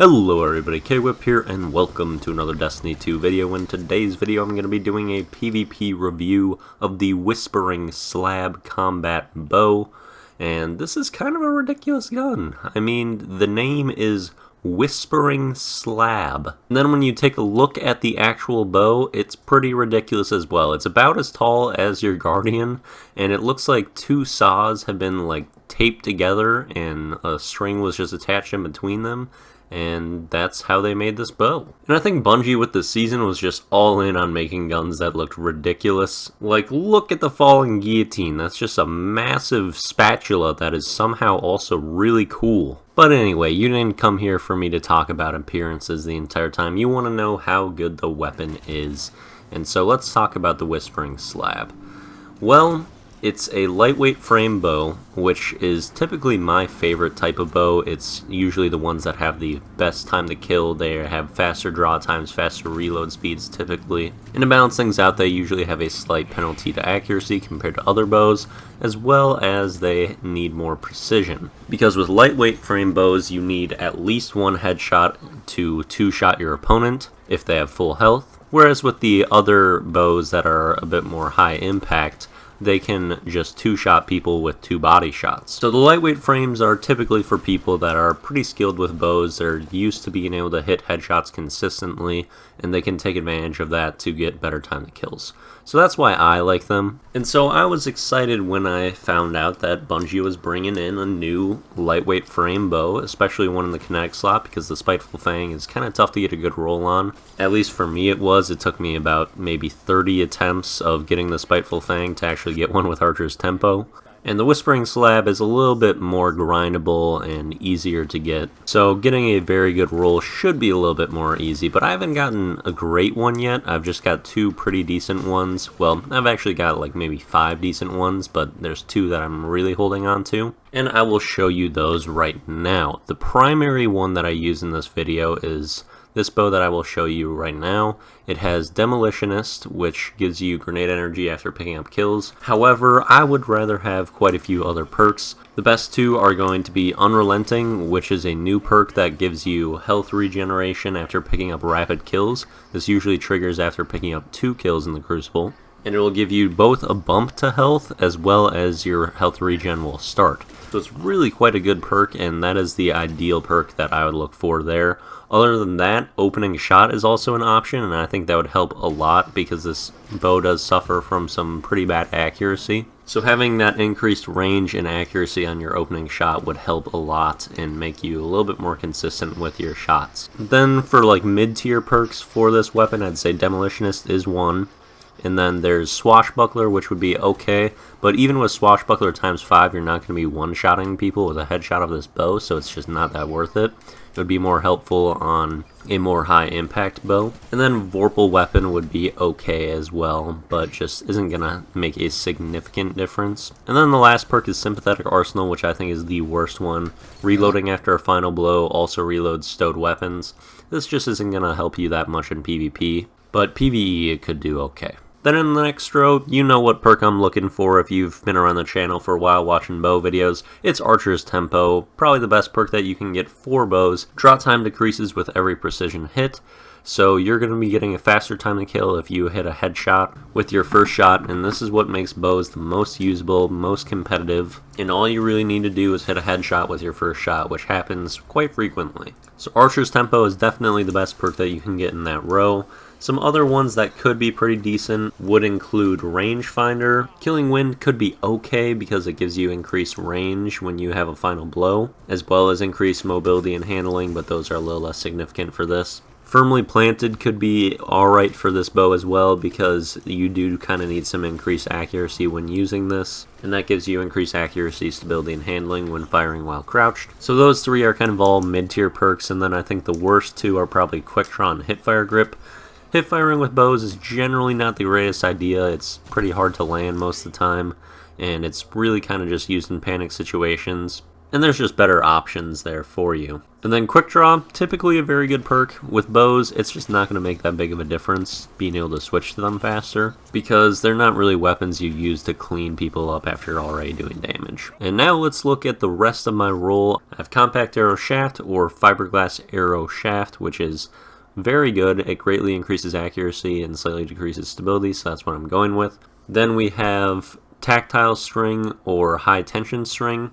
Hello everybody, K-Whip here, and welcome to another Destiny 2 video. In today's video, I'm going to be doing a PvP review of the Whispering Slab combat bow, and this is kind of a ridiculous gun. I mean, the name is Whispering Slab. And then when you take a look at the actual bow, it's pretty ridiculous as well. It's about as tall as your Guardian, and it looks like two saws have been taped together and a string was just attached in between them. And that's how they made this bow. And I think Bungie with this season was just all in on making guns that looked ridiculous. Like, look at the Falling Guillotine. That's just a massive spatula that is somehow also really cool. But anyway, you didn't come here for me to talk about appearances the entire time. You want to know how good the weapon is. And so let's talk about the Whispering Slab. Well, it's a lightweight frame bow, which is typically my favorite type of bow. It's usually the ones that have the best time to kill. They have faster draw times, faster reload speeds typically. And to balance things out, they usually have a slight penalty to accuracy compared to other bows, as well as they need more precision. Because with lightweight frame bows, you need at least one headshot to two-shot your opponent if they have full health. Whereas with the other bows that are a bit more high impact, they can just two-shot people with two body shots. So the lightweight frames are typically for people that are pretty skilled with bows. They're used to being able to hit headshots consistently, and they can take advantage of that to get better time to kills. So that's why I like them. And so I was excited when I found out that Bungie was bringing in a new lightweight frame bow, especially one in the kinetic slot, because the Spiteful Fang is kind of tough to get a good roll on. At least for me it was. It took me about maybe 30 attempts of getting the Spiteful Fang to actually get one with Archer's Tempo. And the Whispering Slab is a little bit more grindable and easier to get. So getting a very good roll should be a little bit more easy, but I haven't gotten a great one yet. I've just got two pretty decent ones. Well, I've actually got like maybe 5 decent ones, but there's 2 that I'm really holding on to. And I will show you those right now. The primary one that I use in this video is this bow that I will show you right now. It has Demolitionist, which gives you grenade energy after picking up kills. However, I would rather have quite a few other perks. The best 2 are going to be Unrelenting, which is a new perk that gives you health regeneration after picking up rapid kills. This usually triggers after picking up 2 kills in the Crucible. And it will give you both a bump to health as well as your health regen will start. So it's really quite a good perk, and that is the ideal perk that I would look for there. Other than that, Opening Shot is also an option, and I think that would help a lot because this bow does suffer from some pretty bad accuracy. So having that increased range and accuracy on your opening shot would help a lot and make you a little bit more consistent with your shots. Then for like mid-tier perks for this weapon, I'd say Demolitionist is one. And then there's Swashbuckler, which would be okay, but even with Swashbuckler times 5, you're not going to be one-shotting people with a headshot of this bow, so it's just not that worth it. It would be more helpful on a more high-impact bow. And then Vorpal Weapon would be okay as well, but just isn't going to make a significant difference. And then the last perk is Sympathetic Arsenal, which I think is the worst one. Reloading after a final blow also reloads stowed weapons. This just isn't going to help you that much in PvP, but PvE it could do okay. Then in the next row, you know what perk I'm looking for if you've been around the channel for a while watching bow videos. It's Archer's Tempo, probably the best perk that you can get for bows. Draw time decreases with every precision hit, so you're going to be getting a faster time to kill if you hit a headshot with your first shot, and this is what makes bows the most usable, most competitive, and all you really need to do is hit a headshot with your first shot, which happens quite frequently. So Archer's Tempo is definitely the best perk that you can get in that row. Some other ones that could be pretty decent would include Rangefinder. Killing Wind could be okay because it gives you increased range when you have a final blow, as well as increased mobility and handling, but those are a little less significant for this. Firmly Planted could be alright for this bow as well because you do kind of need some increased accuracy when using this, and that gives you increased accuracy, stability, and handling when firing while crouched. So those 3 are kind of all mid-tier perks, and then I think the worst 2 are probably Quick Draw and Hipfire Grip. Hip firing with bows is generally not the greatest idea. It's pretty hard to land most of the time, and it's really kind of just used in panic situations. and there's just better options there for you. And then quick draw, typically a very good perk. With bows, it's just not going to make that big of a difference being able to switch to them faster, because they're not really weapons you use to clean people up after you're already doing damage. And now let's look at the rest of my roll. I have compact arrow shaft or fiberglass arrow shaft, which is very good. It greatly increases accuracy and slightly decreases stability, so that's what I'm going with. Then we have tactile string or high tension string.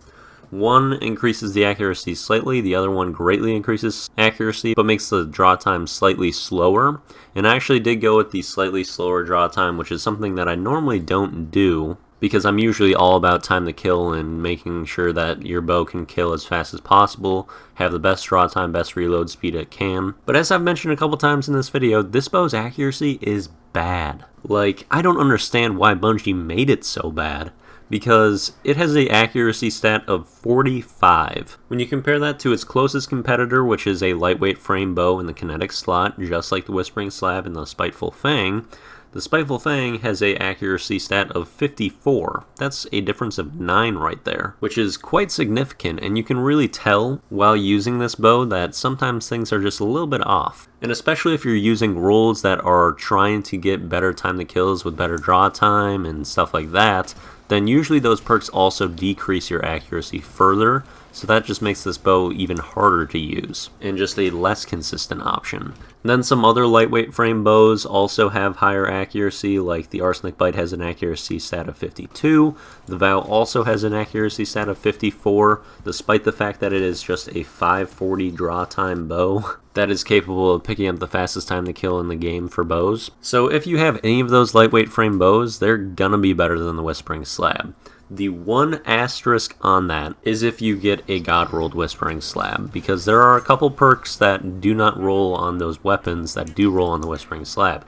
One increases the accuracy slightly, the other one greatly increases accuracy, but makes the draw time slightly slower. And I actually did go with the slightly slower draw time, which is something that I normally don't do, because I'm usually all about time to kill and making sure that your bow can kill as fast as possible, have the best draw time, best reload speed it can. But as I've mentioned a couple times in this video, this bow's accuracy is bad. Like, I don't understand why Bungie made it so bad, because it has an accuracy stat of 45. When you compare that to its closest competitor, which is a lightweight frame bow in the kinetic slot, just like the Whispering Slab and the Spiteful Fang, the Spiteful Fang has a accuracy stat of 54. That's a difference of 9 right there, which is quite significant, and you can really tell while using this bow that sometimes things are just a little bit off. And especially if you're using rolls that are trying to get better time to kills with better draw time and stuff like that, then usually those perks also decrease your accuracy further, so that just makes this bow even harder to use, and just a less consistent option. And then some other lightweight frame bows also have higher accuracy, like the Arsenic Bite has an accuracy stat of 52, the Vow also has an accuracy stat of 54, despite the fact that it is just a 540 draw time bow that is capable of picking up the fastest time to kill in the game for bows. So if you have any of those lightweight frame bows, they're gonna be better than the Whispering Slab. The one asterisk on that is if you get a God-rolled Whispering Slab, because there are a couple perks that do not roll on those weapons that do roll on the Whispering Slab.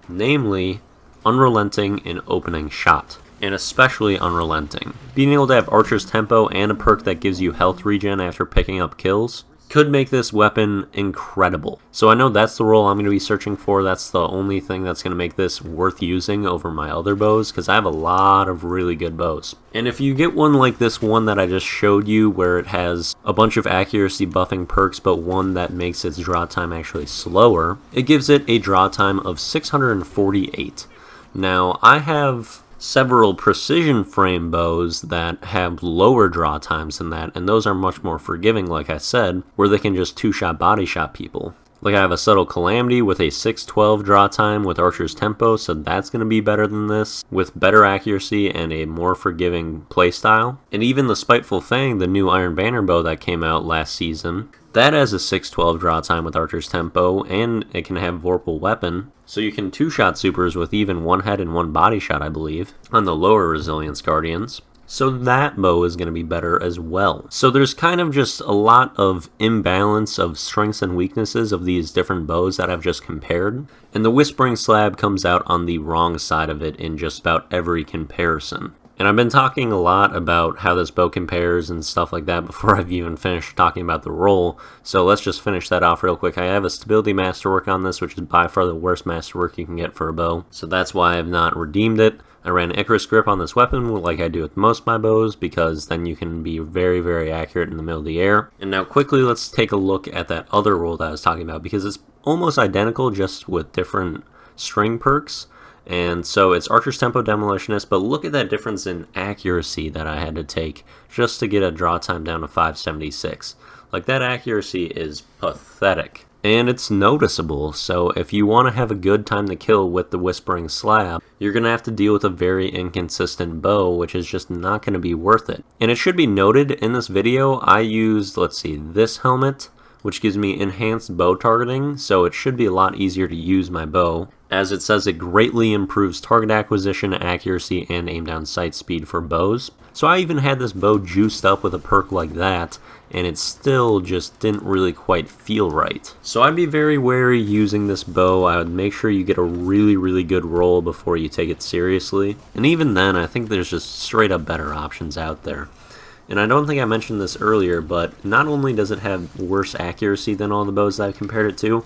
Namely, Unrelenting and Opening Shot, and especially Unrelenting. Being able to have Archer's Tempo and a perk that gives you health regen after picking up kills could make this weapon incredible. So I know that's the role I'm going to be searching for. That's the only thing that's going to make this worth using over my other bows, because I have a lot of really good bows. And if you get one like this one that I just showed you, where it has a bunch of accuracy buffing perks, but one that makes its draw time actually slower, it gives it a draw time of 648. Now, I have several precision frame bows that have lower draw times than that, and those are much more forgiving, like I said, where they can just two-shot body shot people. Like I have a Subtle Calamity with a 612 draw time with Archer's Tempo, so that's going to be better than this, with better accuracy and a more forgiving playstyle. And even the Spiteful Fang, the new Iron Banner bow that came out last season, that has a 612 draw time with Archer's Tempo, and it can have Vorpal Weapon, so you can two-shot supers with even one head and one body shot, I believe, on the lower Resilience Guardians. So that bow is going to be better as well. So there's kind of just a lot of imbalance of strengths and weaknesses of these different bows that I've just compared, and the Whispering Slab comes out on the wrong side of it in just about every comparison. And I've been talking a lot about how this bow compares and stuff like that before I've even finished talking about the roll, so let's just finish that off real quick. I have a Stability Masterwork on this, which is by far the worst Masterwork you can get for a bow, so that's why I've not redeemed it. I ran Icarus Grip on this weapon like I do with most of my bows, because then you can be very, very accurate in the middle of the air. And now quickly let's take a look at that other roll that I was talking about, because it's almost identical, just with different string perks. And so it's Archer's Tempo Demolitionist, but look at that difference in accuracy that I had to take just to get a draw time down to 576. Like, that accuracy is pathetic. And it's noticeable, so if you want to have a good time to kill with the Whispering Slab, you're going to have to deal with a very inconsistent bow, which is just not going to be worth it. And it should be noted, in this video, I used, let's see, this helmet, which gives me enhanced bow targeting, so it should be a lot easier to use my bow. As it says, it greatly improves target acquisition, accuracy, and aim down sight speed for bows. So I even had this bow juiced up with a perk like that, and it still just didn't really quite feel right. So I'd be very wary using this bow. I would make sure you get a really, really good roll before you take it seriously. And even then, I think there's just straight up better options out there. And I don't think I mentioned this earlier, but not only does it have worse accuracy than all the bows that I've compared it to,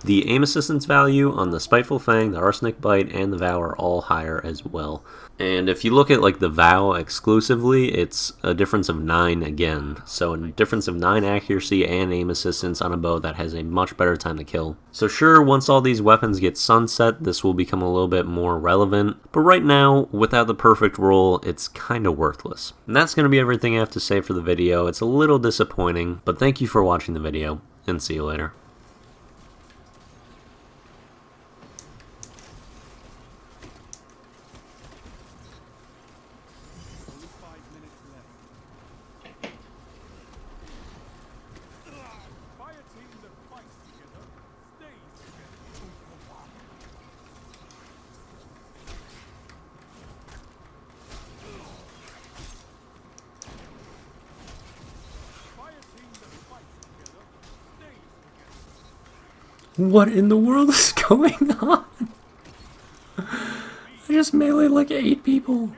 The aim assistance value on the Spiteful Fang, the Arsenic Bite, and the Vow are all higher as well. And if you look at like the Vow exclusively, it's a difference of 9 again. So a difference of 9 accuracy and aim assistance on a bow that has a much better time to kill. So sure, once all these weapons get sunset, this will become a little bit more relevant. But right now, without the perfect roll, it's kind of worthless. And that's going to be everything I have to say for the video. It's a little disappointing, but thank you for watching the video, and see you later. What in the world is going on? I just meleeed like 8 people.